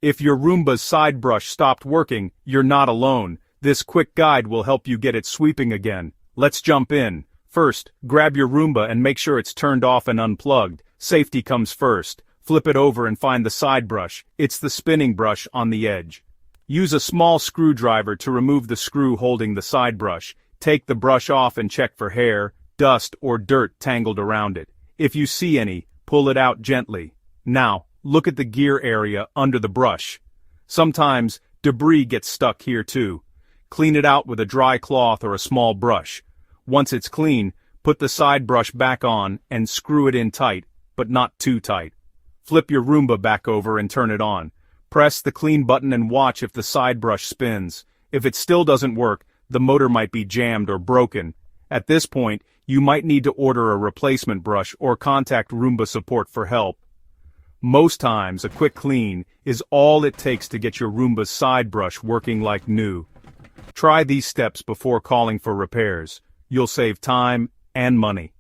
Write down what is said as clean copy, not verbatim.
If your Roomba's side brush stopped working, you're not alone. This quick guide will help you get it sweeping again. Let's jump in. First, grab your Roomba and make sure it's turned off and unplugged. Safety comes first. Flip it over and find the side brush. It's the spinning brush on the edge. Use a small screwdriver to remove the screw holding the side brush. Take the brush off and check for hair, dust, or dirt tangled around it. If you see any, pull it out gently. Now, look at the gear area under the brush. Sometimes, debris gets stuck here too. Clean it out with a dry cloth or a small brush. Once it's clean, put the side brush back on and screw it in tight, but not too tight. Flip your Roomba back over and turn it on. Press the clean button and watch if the side brush spins. If it still doesn't work, the motor might be jammed or broken. At this point, you might need to order a replacement brush or contact Roomba support for help. Most times, a quick clean is all it takes to get your Roomba's side brush working like new. Try these steps before calling for repairs. You'll save time and money.